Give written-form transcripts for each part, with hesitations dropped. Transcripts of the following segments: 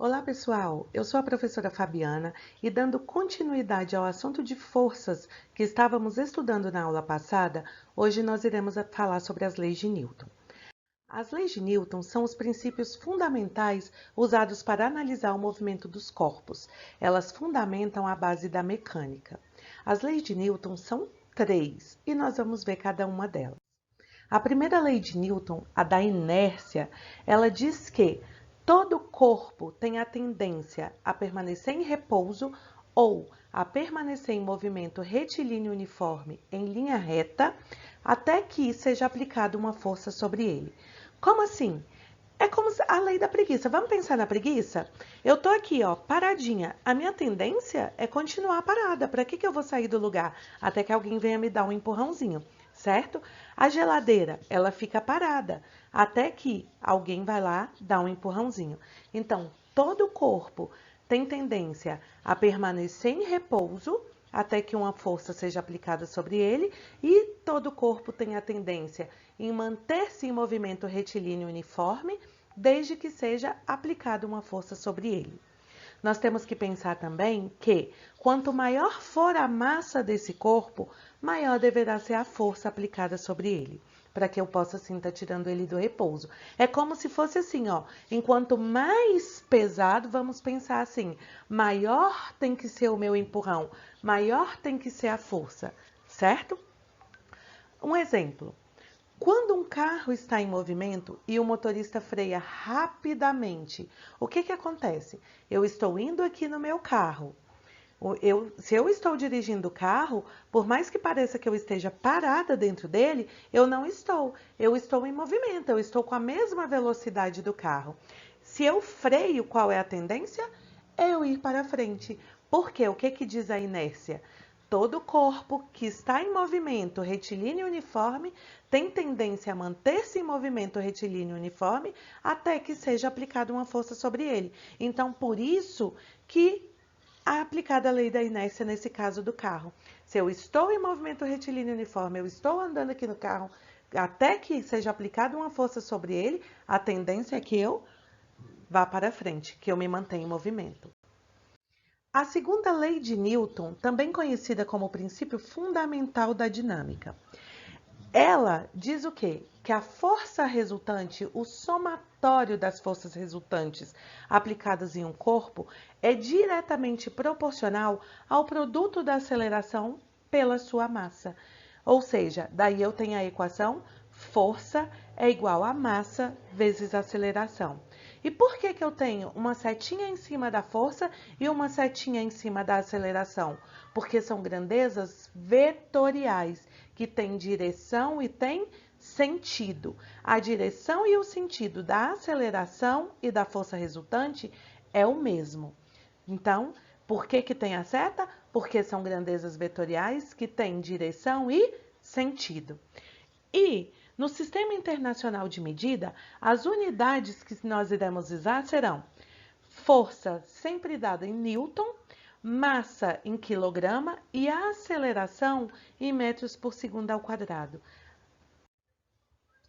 Olá, pessoal! Eu sou a professora Fabiana e, dando continuidade ao assunto de forças que estávamos estudando na aula passada, hoje nós iremos falar sobre as leis de Newton. As leis de Newton são os princípios fundamentais usados para analisar o movimento dos corpos. Elas fundamentam a base da mecânica. As leis de Newton são três e nós vamos ver cada uma delas. A primeira lei de Newton, a da inércia, ela diz que todo corpo tem a tendência a permanecer em repouso ou a permanecer em movimento retilíneo uniforme em linha reta até que seja aplicada uma força sobre ele. Como assim? É como a lei da preguiça. Vamos pensar na preguiça? Eu tô aqui, ó, paradinha. A minha tendência é continuar parada. Para que eu vou sair do lugar? Até que alguém venha me dar um empurrãozinho, certo? A geladeira, ela fica parada até que alguém vai lá dar um empurrãozinho. Então, todo o corpo tem tendência a permanecer em repouso até que uma força seja aplicada sobre ele, e todo o corpo tem a tendência em manter-se em movimento retilíneo uniforme, desde que seja aplicada uma força sobre ele. Nós temos que pensar também que, quanto maior for a massa desse corpo, maior deverá ser a força aplicada sobre ele, para que eu possa assim estar tirando ele do repouso. É como se fosse assim, ó, enquanto mais pesado, vamos pensar assim, maior tem que ser o meu empurrão, maior tem que ser a força, certo? Um exemplo. Quando um carro está em movimento e o motorista freia rapidamente, o que acontece? Eu estou indo aqui no meu carro. Se eu estou dirigindo o carro, por mais que pareça que eu esteja parada dentro dele, eu não estou. Eu estou em movimento, eu estou com a mesma velocidade do carro. Se eu freio, qual é a tendência? É eu ir para frente. Por quê? O que diz a inércia? Todo corpo que está em movimento retilíneo uniforme tem tendência a manter-se em movimento retilíneo uniforme até que seja aplicada uma força sobre ele. Então, por isso que é aplicada a lei da inércia nesse caso do carro. Se eu estou em movimento retilíneo uniforme, eu estou andando aqui no carro, até que seja aplicada uma força sobre ele, a tendência é que eu vá para frente, que eu me mantenha em movimento. A segunda lei de Newton, também conhecida como o princípio fundamental da dinâmica, ela diz o quê? Que a força resultante, o somatório das forças resultantes aplicadas em um corpo, é diretamente proporcional ao produto da aceleração pela sua massa. Ou seja, daí eu tenho a equação força é igual a massa vezes aceleração. E por que eu tenho uma setinha em cima da força e uma setinha em cima da aceleração? Porque são grandezas vetoriais, que têm direção e têm sentido. A direção e o sentido da aceleração e da força resultante é o mesmo. Então, por que tem a seta? Porque são grandezas vetoriais que têm direção e sentido. E no Sistema Internacional de Medida, as unidades que nós iremos usar serão força sempre dada em Newton, massa em quilograma e a aceleração em metros por segundo ao quadrado.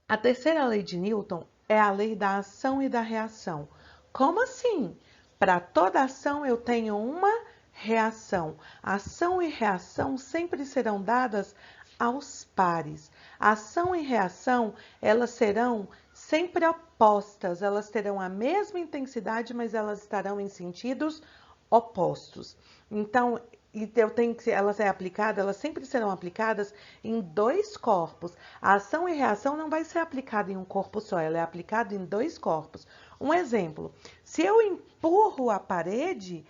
A terceira lei de Newton é a lei da ação e da reação. Como assim? Para toda ação eu tenho uma reação. Ação e reação sempre serão dadas aos pares. Ação e reação, elas serão sempre opostas, elas terão a mesma intensidade, mas elas estarão em sentidos opostos. Então, eu tenho que elas elas sempre serão aplicadas em dois corpos. A ação e reação não vai ser aplicada em um corpo só, ela é aplicada em dois corpos. Um exemplo, se eu empurro a parede,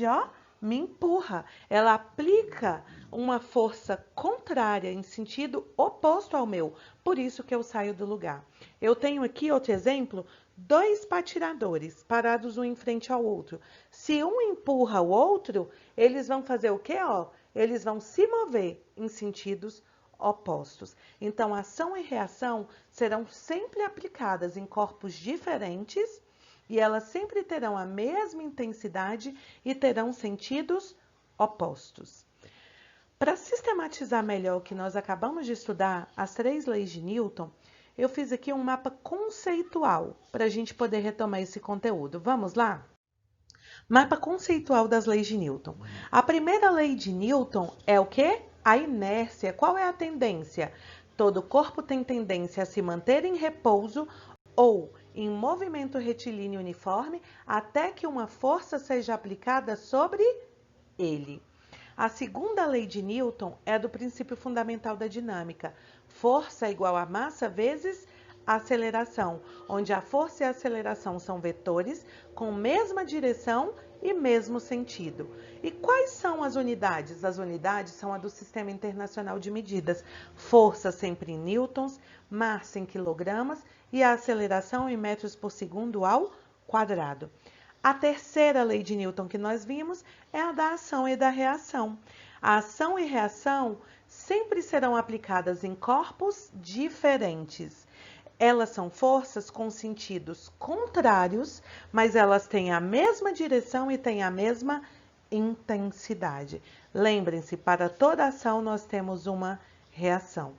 ó, me empurra. Ela aplica uma força contrária em sentido oposto ao meu. Por isso que eu saio do lugar. Eu tenho aqui outro exemplo, dois patinadores parados um em frente ao outro. Se um empurra o outro, eles vão fazer o quê? Ó? Eles vão se mover em sentidos opostos. Então, ação e reação serão sempre aplicadas em corpos diferentes e elas sempre terão a mesma intensidade e terão sentidos opostos. Para sistematizar melhor o que nós acabamos de estudar, as três leis de Newton, eu fiz aqui um mapa conceitual para a gente poder retomar esse conteúdo. Vamos lá? Mapa conceitual das leis de Newton. A primeira lei de Newton é o quê? A inércia. Qual é a tendência? Todo corpo tem tendência a se manter em repouso ou em movimento retilíneo uniforme até que uma força seja aplicada sobre ele. A segunda lei de Newton é do princípio fundamental da dinâmica. Força é igual a massa vezes aceleração, onde a força e a aceleração são vetores com mesma direção e mesmo sentido. E quais são as unidades? As unidades são a do Sistema Internacional de Medidas. Força sempre em newtons, massa em quilogramas e a aceleração em metros por segundo ao quadrado. A terceira lei de Newton que nós vimos é a da ação e da reação. A ação e reação sempre serão aplicadas em corpos diferentes. Elas são forças com sentidos contrários, mas elas têm a mesma direção e têm a mesma intensidade. Lembrem-se, para toda ação nós temos uma reação.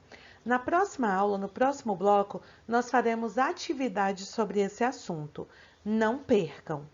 Na próxima aula, no próximo bloco, nós faremos atividades sobre esse assunto. Não percam!